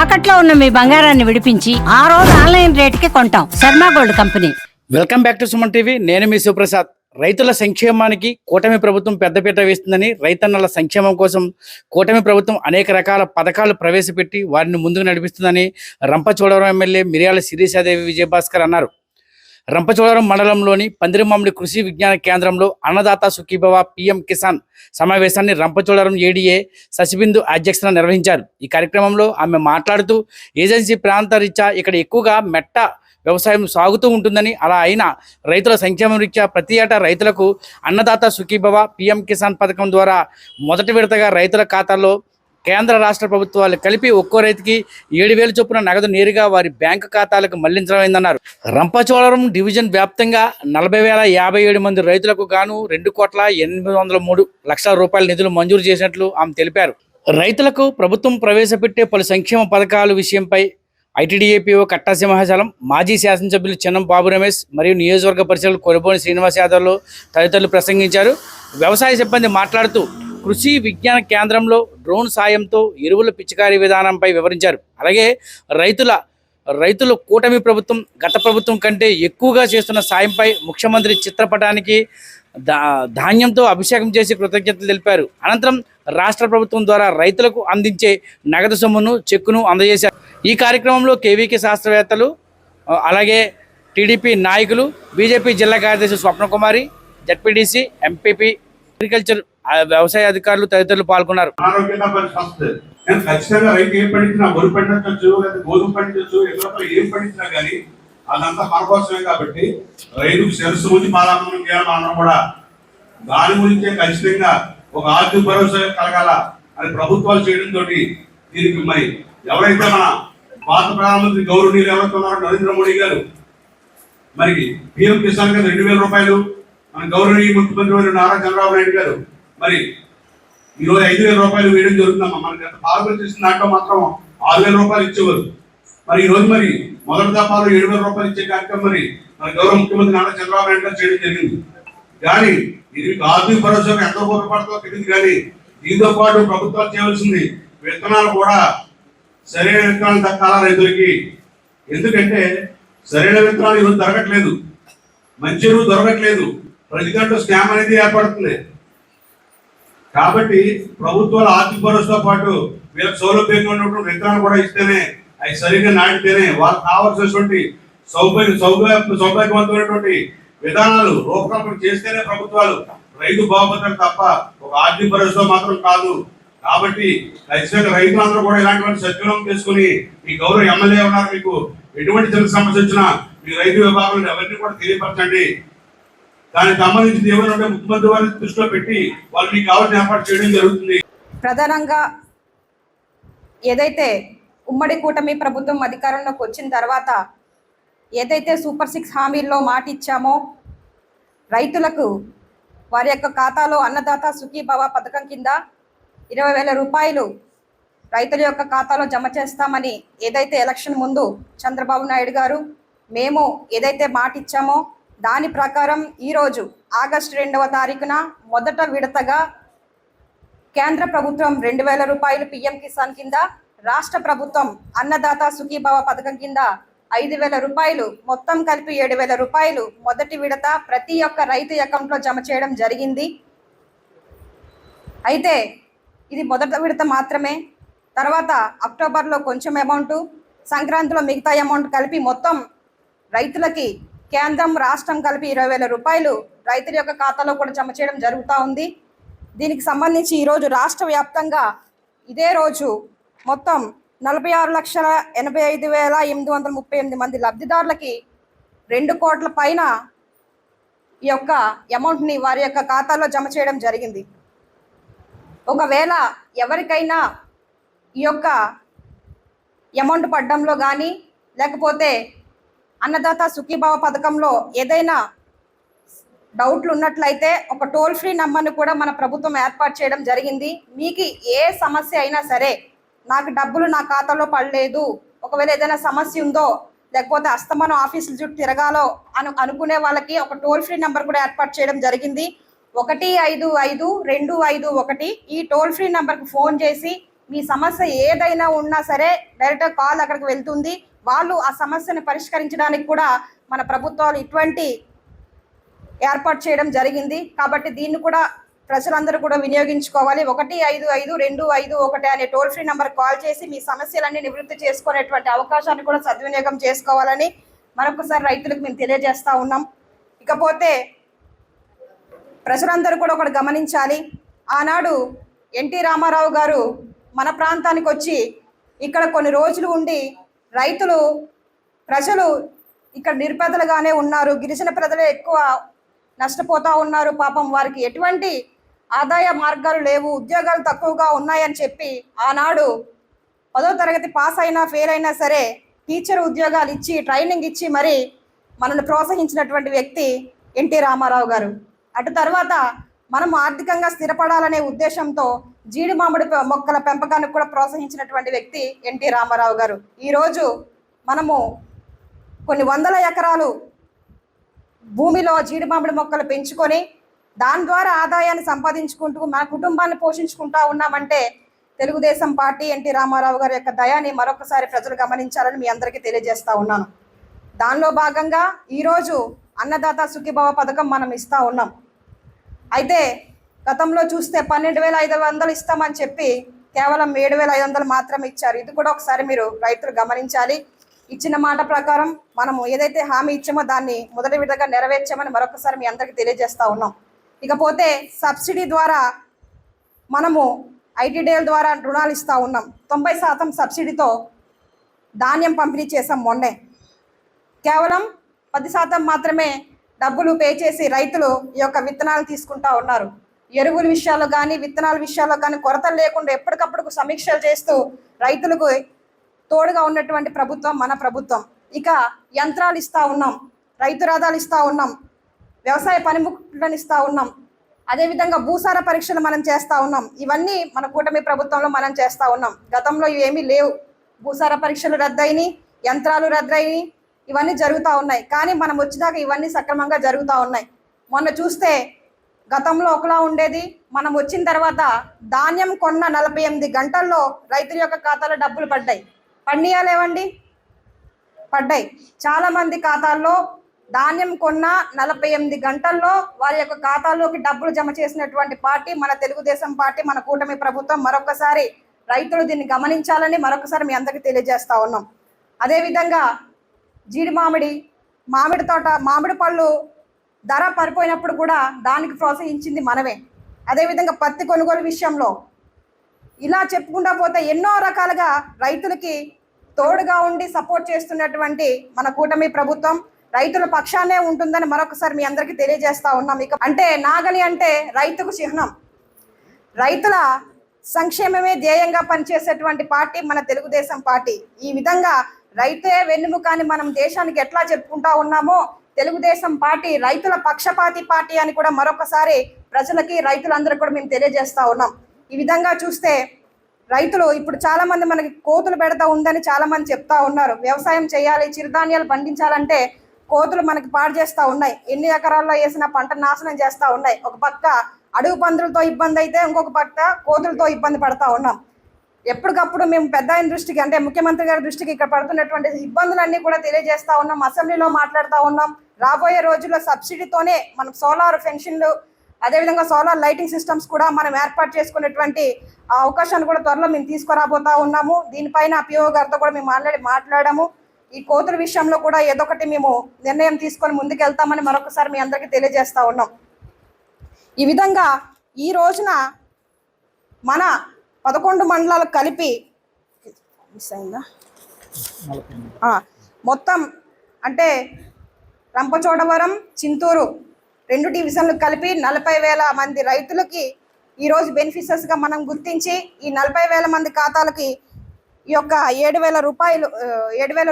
తాకట్లో ఉన్న మీ బంగారాన్ని విడిపించి ఆ రోజు ఆన్లైన్ రేటుకి కొంటాం. Sharma gold company. Welcome back to Suman TV. నేను మీ సుప్రసాద్. రైతుల సంక్షేమానికి కూటమి ప్రభుత్వం పెద్దపీట వేస్తుందని, రైతన్నల సంక్షేమం కోసం కూటమి ప్రభుత్వం అనేక రకాల పథకాలు ప్రవేశపెట్టి వారిని ముందుకు నడిపిస్తుందని రంపచోడవరం ఎమ్మెల్యే మిర్యాల శిరీషాదేవి విజయభాస్కర్ అన్నారు. రంపచోడవరం మండలంలోని పందిరిమామిడి కృషి విజ్ఞాన కేంద్రంలో అన్నదాత సుఖీభవ పిఎం కిసాన్ సమావేశాన్ని రంపచోడవరం ఏడీఏ శశిబిందు అధ్యక్షతన నిర్వహించారు. ఈ కార్యక్రమంలో ఆమె మాట్లాడుతూ ఏజెన్సీ ప్రాంత రీత్యా ఇక్కడ ఎక్కువగా మెట్ట వ్యవసాయం సాగుతూ ఉంటుందని, అలా అయినా రైతుల సంక్షేమం రీత్యా ప్రతి ఏటా రైతులకు అన్నదాత సుఖీభవ పిఎం కిసాన్ పథకం ద్వారా మొదటి విడతగా రైతుల ఖాతాల్లో కేంద్ర రాష్ట్ర ప్రభుత్వాలు కలిపి ఒక్కో రైతుకి 7,000 చొప్పున నగదు నేరుగా వారి బ్యాంకు ఖాతాలకు మళ్లించడమైందన్నారు. రంపచోడవరం డివిజన్ వ్యాప్తంగా 40,057 మంది రైతులకు గాను 2,803,00,000 రూపాయల నిధులు మంజూరు చేసినట్లు ఆమె తెలిపారు. రైతులకు ప్రభుత్వం ప్రవేశపెట్టే పలు సంక్షేమ పథకాల విషయంపై ఐటీడీఏపీఓ కట్టా సింహాచలం, మాజీ శాసనసభ్యులు చెన్నం బాబు రమేష్ మరియు నియోజకవర్గ పరిషత్లు కొరబోని శ్రీనివాస్ యాదవ్లు తదితరులు ప్రసంగించారు. వ్యవసాయ సిబ్బంది మాట్లాడుతూ కృషి విజ్ఞాన కేంద్రంలో డ్రోన్ సాయంతో ఎరువుల పిచికారీ విధానంపై వివరించారు. అలాగే రైతులు కూటమి ప్రభుత్వం గత ప్రభుత్వం కంటే ఎక్కువగా చేస్తున్న సాయంపై ముఖ్యమంత్రి చిత్రపటానికి ధాన్యంతో అభిషేకం చేసి కృతజ్ఞతలు తెలిపారు. అనంతరం రాష్ట్ర ప్రభుత్వం ద్వారా రైతులకు అందించే నగదు సొమ్మును చెక్కును అందజేశారు. ఈ కార్యక్రమంలో కేవీకే శాస్త్రవేత్తలు, అలాగే టీడీపీ నాయకులు, బీజేపీ జిల్లా కార్యదర్శి స్వప్నకుమారి, జడ్పీటీసీ, ఎంపీపీ, అగ్రికల్చర్ వ్యవసాయ అధికారులు తదితరులు పాల్గొన్నారు. ఖచ్చితంగా రైతు ఏం పండించినా, వరి పండించవచ్చు లేదా గోధుమ పండించవచ్చు, ఎదురు ఏం పండించినా కానీ అదంతా మన కోసమే. కాబట్టి రైతుకు శిరస్సు ముందు పాలన చేయాలన్నా కూడా దాని గురించే ఖచ్చితంగా ఒక ఆర్థిక భరోసా కలగాల అని ప్రభుత్వాలు చేయడంతో దీనికి మరి ఎవరైతే మన భారత ప్రధానమంత్రి గౌరవనీయులు ఎవరైతే ఉన్నారో నరేంద్ర మోడీ గారు మరి పిఎం కిసాన్ కింద 2,000 రూపాయలు, మన గౌరవనీయ ముఖ్యమంత్రి నారా చంద్రబాబు నాయుడు గారు మరి ఈరోజు 5,000 రూపాయలు వేయడం జరుగుతుందమ్మా. మనకి ఎంత పాలకులు చేసిన దాంట్లో మాత్రం 6,000 రూపాయలు ఇచ్చేవారు. మరి ఈ రోజు మరి మొదటి దఫాలో 7,000 రూపాయలు ఇచ్చే కార్యక్రమం మరి మన గౌరవ ముఖ్యమంత్రి నారా చంద్రబాబు నాయుడు గారు చేయడం జరిగింది. కానీ ఇది ఆర్థిక భరోసా ఎంత ఉపయోగపడుతుందో తెలియదు. కానీ దీంతో పాటు ప్రభుత్వాలు చేయవలసింది విత్తనాలు కూడా సరైన విత్తనాలు దక్కాలా రైతులకి. ఎందుకంటే సరైన విత్తనాలు ఈరోజు దొరకట్లేదు, మంచి ఎరువు దొరకట్లేదు, ప్రతి గంట స్కామ్ అనేది ఏర్పడుతుంది. కాబట్టి ప్రభుత్వాలు ఆర్థిక భరోసాతో పాటు వీళ్ళకి సౌలభ్యంగా ఉన్నటువంటి విత్తనాలు కూడా ఇస్తేనే, అవి సరిగ్గా నాటితేనే వాళ్ళకి కావాల్సినటువంటి సౌకర్యవంతమైనటువంటి విధానాలు రూపకల్పన చేస్తేనే ప్రభుత్వాలు రైతు బాగుపడతారు తప్ప ఒక ఆర్థిక భరోసా మాత్రం కాదు. కాబట్టి ఖచ్చితంగా రైతులందరూ కూడా ఇలాంటి సద్వినియోగం చేసుకుని, మీ గౌరవ ఎమ్మెల్యే ఉన్నారు, మీకు ఎటువంటి చిన్న సమస్య వచ్చినా మీ రైతు విభాగంలో ఎవరిని కూడా తెలియపరచండి. దానికి సంబంధించి ఏమైనా ముఖ్యమంత్రి వారిని దృష్టిలో పెట్టి వాళ్ళు మీకు కావాల్సిన ఏర్పాటు చేయడం జరుగుతుంది. ప్రధానంగా ఏదైతే ఉమ్మడి కూటమి ప్రభుత్వం అధికారంలోకి వచ్చిన తర్వాత ఏదైతే సూపర్ 6 హామీల్లో మాట ఇచ్చామో, రైతులకు వారి యొక్క ఖాతాలో అన్నదాత సుఖీభవ పథకం కింద 20,000 రూపాయలు రైతుల యొక్క ఖాతాలో జమ చేస్తామని ఏదైతే ఎలక్షన్ ముందు చంద్రబాబు నాయుడు గారు మేము ఏదైతే మాట ఇచ్చామో దాని ప్రకారం ఈరోజు ఆగస్టు 2వ తారీఖున మొదట విడతగా కేంద్ర ప్రభుత్వం 2,000 రూపాయలు పిఎం కిసాన్ కింద, రాష్ట్ర ప్రభుత్వం అన్నదాత సుఖీభవ పథకం కింద 5,000 రూపాయలు, మొత్తం కలిపి 7,000 రూపాయలు మొదటి విడత ప్రతి ఒక్క రైతు అకౌంట్లో జమ చేయడం జరిగింది. అయితే ఇది మొదటి విడత మాత్రమే. తర్వాత అక్టోబర్లో కొంచెం అమౌంట్, సంక్రాంతిలో మిగతా అమౌంట్ కలిపి మొత్తం రైతులకి కేంద్రం రాష్ట్రం కలిపి 20,000 రూపాయలు రైతుల యొక్క ఖాతాలో కూడా జమ చేయడం జరుగుతూ ఉంది. దీనికి సంబంధించి ఈరోజు రాష్ట్ర వ్యాప్తంగా ఇదే రోజు మొత్తం 46,85,838 మంది లబ్ధిదారులకి 2 కోట్ల పైన ఈ యొక్క అమౌంట్ని వారి యొక్క ఖాతాలో జమ చేయడం జరిగింది. ఒకవేళ ఎవరికైనా ఈ యొక్క అమౌంట్ పడ్డంలో కానీ లేకపోతే అన్నదాత సుఖీభావ పథకంలో ఏదైనా డౌట్లు ఉన్నట్లయితే ఒక టోల్ ఫ్రీ నెంబర్ను కూడా మన ప్రభుత్వం ఏర్పాటు చేయడం జరిగింది. మీకు ఏ సమస్య అయినా సరే, నాకు డబ్బులు నా ఖాతాలో పడలేదు, ఒకవేళ ఏదైనా సమస్య ఉందో, లేకపోతే అస్తమానం ఆఫీసుల చుట్టూ తిరగాలో అనుకునే వాళ్ళకి ఒక టోల్ ఫ్రీ నెంబర్ కూడా ఏర్పాటు చేయడం జరిగింది. 155-251 ఈ టోల్ ఫ్రీ నెంబర్కి ఫోన్ చేసి మీ సమస్య ఏదైనా ఉన్నా సరే డైరెక్ట్గా కాల్ అక్కడికి వెళ్తుంది. వాళ్ళు ఆ సమస్యను పరిష్కరించడానికి కూడా మన ప్రభుత్వాలు ఇటువంటి ఏర్పాటు చేయడం జరిగింది. కాబట్టి దీన్ని కూడా ప్రజలందరూ కూడా వినియోగించుకోవాలి. 155251 అనే టోల్ ఫ్రీ నెంబర్ కాల్ చేసి మీ సమస్యలన్నీ నివృత్తి చేసుకునేటువంటి అవకాశాన్ని కూడా సద్వినియోగం చేసుకోవాలని మరొకసారి రైతులకు మేము తెలియజేస్తా ఉన్నాం. ఇకపోతే ప్రజలందరూ కూడా ఒకటి గమనించాలి. ఆనాడు ఎన్టీ రామారావు గారు మన ప్రాంతానికి వచ్చి ఇక్కడ కొన్ని రోజులు ఉండి ప్రజలు ఇక్కడ నిరుపేదలుగానే ఉన్నారు, గిరిజన ప్రజలే ఎక్కువ నష్టపోతూ ఉన్నారు, పాపం వారికి ఎటువంటి ఆదాయ మార్గాలు లేవు, ఉద్యోగాలు తక్కువగా ఉన్నాయని చెప్పి ఆనాడు 10వ తరగతి పాస్ అయినా ఫెయిల్ అయినా సరే టీచర్ ఉద్యోగాలు ఇచ్చి ట్రైనింగ్ ఇచ్చి మరి మనల్ని ప్రోత్సహించినటువంటి వ్యక్తి ఎన్టీ రామారావు గారు. అటు తర్వాత మనం ఆర్థికంగా స్థిరపడాలనే ఉద్దేశంతో జీడి మామిడి మొక్కల పెంపకానికి కూడా ప్రోత్సహించినటువంటి వ్యక్తి ఎన్టీ రామారావు గారు. ఈరోజు మనము కొన్ని వందల ఎకరాలు భూమిలో జీడి మామిడి మొక్కలు పెంచుకొని దాని ద్వారా ఆదాయాన్ని సంపాదించుకుంటూ మన కుటుంబాన్ని పోషించుకుంటా ఉన్నామంటే తెలుగుదేశం పార్టీ ఎన్టీ రామారావు గారి యొక్క దయాన్ని మరొకసారి ప్రజలు గమనించాలని మీ అందరికీ తెలియజేస్తా ఉన్నాను. దానిలో భాగంగా ఈరోజు అన్నదాత సుఖీభవ పథకం మనం ఇస్తూ ఉన్నాం. అయితే గతంలో చూస్తే 12,500 ఇస్తామని చెప్పి కేవలం 7,500 మాత్రమే ఇచ్చారు. ఇది కూడా ఒకసారి మీరు రైతులు గమనించాలి. ఇచ్చిన మాట ప్రకారం మనము ఏదైతే హామీ ఇచ్చామో దాన్ని మొదటి విడతగా నెరవేర్చామని మరొకసారి మీ అందరికీ తెలియజేస్తూ ఉన్నాం. ఇకపోతే సబ్సిడీ ద్వారా మనము ఐటీడీఎల్ ద్వారా రుణాలు ఇస్తూ ఉన్నాం. 90% సబ్సిడీతో ధాన్యం పంపిణీ చేసాం మొన్నే. కేవలం 10% మాత్రమే డబ్బులు పే చేసి రైతులు ఈ యొక్క విత్తనాలు తీసుకుంటా ఉన్నారు. ఎరువుల విషయాల్లో కానీ విత్తనాల విషయాల్లో కానీ కొరతలు లేకుండా ఎప్పటికప్పుడు సమీక్షలు చేస్తూ రైతులకు తోడుగా ఉన్నటువంటి ప్రభుత్వం మన ప్రభుత్వం. ఇక యంత్రాలు ఇస్తూ ఉన్నాం, రైతు రథాలు ఇస్తూ ఉన్నాం, వ్యవసాయ పనిముట్లను ఇస్తూ ఉన్నాం, అదేవిధంగా భూసార పరీక్షలు మనం చేస్తూ ఉన్నాం. ఇవన్నీ మన కూటమి ప్రభుత్వంలో మనం చేస్తూ ఉన్నాం. గతంలో ఇవేమీ లేవు. భూసార పరీక్షలు రద్దయినాయి, యంత్రాలు రద్దయినాయి, ఇవన్నీ జరుగుతూ ఉన్నాయి. కానీ మనం వచ్చినాక ఇవన్నీ సక్రమంగా జరుగుతూ ఉన్నాయి. మొన్న చూస్తే గతంలో ఒకలా ఉండేది, మనం వచ్చిన తర్వాత ధాన్యం కొన్న 48 గంటల్లో రైతుల యొక్క ఖాతాలో డబ్బులు పడ్డాయి. పండియాలేవండి పడ్డాయి. చాలామంది ఖాతాల్లో ధాన్యం కొన్న 48 గంటల్లో వారి యొక్క ఖాతాల్లోకి డబ్బులు జమ చేసినటువంటి పార్టీ మన తెలుగుదేశం పార్టీ, మన కూటమి ప్రభుత్వం. మరొకసారి రైతులు దీన్ని గమనించాలని మరొకసారి మీ అందరికీ తెలియజేస్తా ఉన్నాం. అదేవిధంగా జీడి మామిడి తోట, మామిడి పళ్ళు ధర పడిపోయినప్పుడు కూడా దానికి ప్రోత్సహించింది మనమే. అదేవిధంగా పత్తి కొనుగోలు విషయంలో ఇలా చెప్పుకుంటా పోతే ఎన్నో రకాలుగా రైతులకి తోడుగా ఉండి సపోర్ట్ చేస్తున్నటువంటి మన కూటమి ప్రభుత్వం రైతుల పక్షానే ఉంటుందని మరొకసారి మీ అందరికీ తెలియజేస్తా ఉన్నాం. ఇక అంటే నాగలి అంటే రైతుకు చిహ్నం, రైతుల సంక్షేమమే ధ్యేయంగా పనిచేసేటువంటి పార్టీ మన తెలుగుదేశం పార్టీ. ఈ విధంగా రైతే వెన్నుముక అని మనం దేశానికి ఎట్లా చెప్పుకుంటా ఉన్నామో తెలుగుదేశం పార్టీ రైతుల పక్షపాతి పార్టీ అని కూడా మరొకసారి ప్రజలకి రైతులందరూ కూడా మేము తెలియజేస్తా ఉన్నాం. ఈ విధంగా చూస్తే రైతులు ఇప్పుడు చాలా మంది మనకి కోతులు పెడతా ఉందని చాలా మంది చెప్తా ఉన్నారు. వ్యవసాయం చేయాలి, చిరుధాన్యాలు పండించాలంటే కోతులు మనకి పాడు చేస్తూ ఉన్నాయి. ఎన్ని ఎకరాల్లో వేసిన పంట నాశనం చేస్తూ ఉన్నాయి. ఒక పక్క అడవి పందులతో ఇబ్బంది అయితే ఇంకొక పక్క కోతులతో ఇబ్బంది పడతా ఉన్నాం. ఎప్పటికప్పుడు మేము పెద్ద ఆయన దృష్టికి అంటే ముఖ్యమంత్రి గారి దృష్టికి ఇక్కడ పడుతున్నటువంటి ఇబ్బందులన్నీ కూడా తెలియజేస్తా ఉన్నాం, అసెంబ్లీలో మాట్లాడుతూ ఉన్నాం. రాబోయే రోజుల్లో సబ్సిడీతోనే మనం సోలార్ పెన్షన్లు, అదేవిధంగా సోలార్ లైటింగ్ సిస్టమ్స్ కూడా మనం ఏర్పాటు చేసుకునేటువంటి అవకాశాన్ని కూడా త్వరలో మేము తీసుకురాబోతా ఉన్నాము. దీనిపైన పిఓ గారితో కూడా మేము మాట్లాడాము. ఈ కోతుల విషయంలో కూడా ఏదో ఒకటి మేము నిర్ణయం తీసుకొని ముందుకెళ్తామని మరొకసారి మీ అందరికీ తెలియజేస్తా ఉన్నాం. ఈ విధంగా ఈ రోజున మన 11 మండలాలు కలిపి మొత్తం అంటే రంపచోడవరం, చింతూరు 2 డివిజన్లు కలిపి 40,000 మంది రైతులకి ఈరోజు బెనిఫిషియర్స్గా మనం గుర్తించి ఈ 40,000 మంది ఖాతాలకి ఈ యొక్క 7,000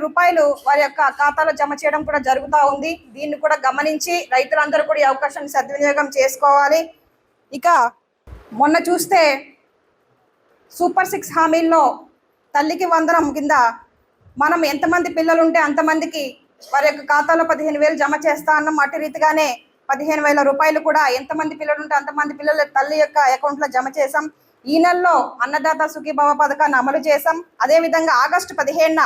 రూపాయలు వారి యొక్క ఖాతాలో జమ చేయడం కూడా జరుగుతూ ఉంది. దీన్ని కూడా గమనించి రైతులందరూ కూడా ఈ అవకాశాన్ని సద్వినియోగం చేసుకోవాలి. ఇక మొన్న చూస్తే సూపర్ 6 హామీల్లో తల్లికి వందనం కింద మనం ఎంతమంది పిల్లలు ఉంటే అంతమందికి వారి యొక్క ఖాతాలో 15,000 జమ చేస్తా అన్నాం. అటు రీతిగానే 15,000 రూపాయలు కూడా ఎంతమంది పిల్లలు ఉంటే అంతమంది పిల్లల తల్లి యొక్క అకౌంట్లో జమ చేసాం. ఈ నెలలో అన్నదాత సుఖీభవ పథకాన్ని అమలు చేశాం. అదేవిధంగా ఆగస్టు 15న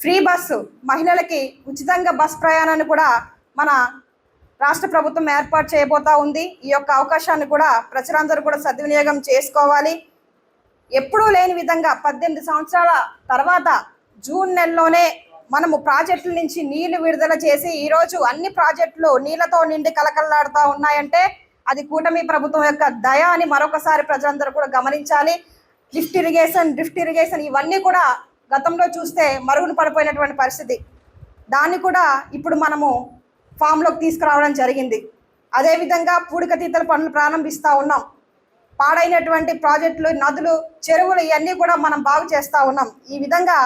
ఫ్రీ బస్సు మహిళలకి ఉచితంగా బస్ ప్రయాణాన్ని కూడా మన రాష్ట్ర ప్రభుత్వం ఏర్పాటు చేయబోతా ఉంది. ఈ యొక్క అవకాశాన్ని కూడా ప్రజలందరూ కూడా సద్వినియోగం చేసుకోవాలి. ఎప్పుడూ లేని విధంగా 18 సంవత్సరాల తర్వాత జూన్ నెలలోనే మనము ప్రాజెక్టుల నుంచి నీళ్లు విడుదల చేసి ఈరోజు అన్ని ప్రాజెక్టులు నీళ్లతో నిండి కలకల్లాడుతూ ఉన్నాయంటే అది కూటమి ప్రభుత్వం యొక్క దయ అని మరొకసారి ప్రజలందరూ కూడా గమనించాలి. డ్రిఫ్ట్ ఇరిగేషన్ ఇవన్నీ కూడా గతంలో చూస్తే మరుగున పడిపోయినటువంటి పరిస్థితి. దాన్ని కూడా ఇప్పుడు మనము ఫామ్లోకి తీసుకురావడం జరిగింది. అదేవిధంగా పూడికతీతల పనులు ప్రారంభిస్తూ ఉన్నాం. పాడైనటువంటి ప్రాజెక్టులు, నదులు, చెరువులు ఇవన్నీ కూడా మనం బాగు చేస్తూ ఉన్నాం. ఈ విధంగా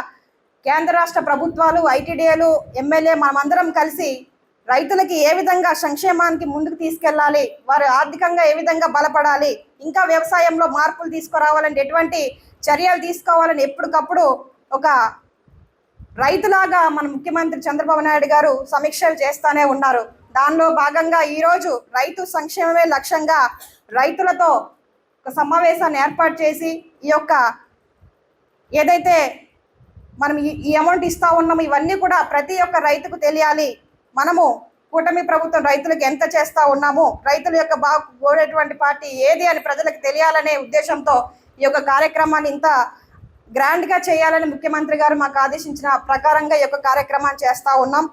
కేంద్ర రాష్ట్ర ప్రభుత్వాలు, ఐటీడీఏలు, ఎమ్మెల్యే మనమందరం కలిసి రైతులకి ఏ విధంగా సంక్షేమానికి ముందుకు తీసుకెళ్ళాలి, వారు ఆర్థికంగా ఏ విధంగా బలపడాలి, ఇంకా వ్యవసాయంలో మార్పులు తీసుకురావాలని ఎటువంటి చర్యలు తీసుకోవాలని ఎప్పటికప్పుడు ఒక రైతులాగా మన ముఖ్యమంత్రి చంద్రబాబు నాయుడు గారు సమీక్షలు చేస్తూనే ఉన్నారు. దానిలో భాగంగా ఈరోజు రైతు సంక్షేమమే లక్ష్యంగా రైతులతో ఒక సమావేశాన్ని ఏర్పాటు చేసి ఈ యొక్క ఏదైతే మనం ఈ అమౌంట్ ఇస్తూ ఉన్నాము ఇవన్నీ కూడా ప్రతి ఒక్క రైతుకు తెలియాలి. మనము కూటమి ప్రభుత్వం రైతులకు ఎంత చేస్తూ ఉన్నాము, రైతుల యొక్క బాగు కోరేటువంటి పార్టీ ఏది అని ప్రజలకు తెలియాలనే ఉద్దేశంతో ఈ యొక్క కార్యక్రమాన్ని ఇంత గ్రాండ్గా చేయాలని ముఖ్యమంత్రి గారు మాకు ఆదేశించిన ప్రకారంగా ఈ యొక్క కార్యక్రమాన్ని చేస్తూ ఉన్నాం.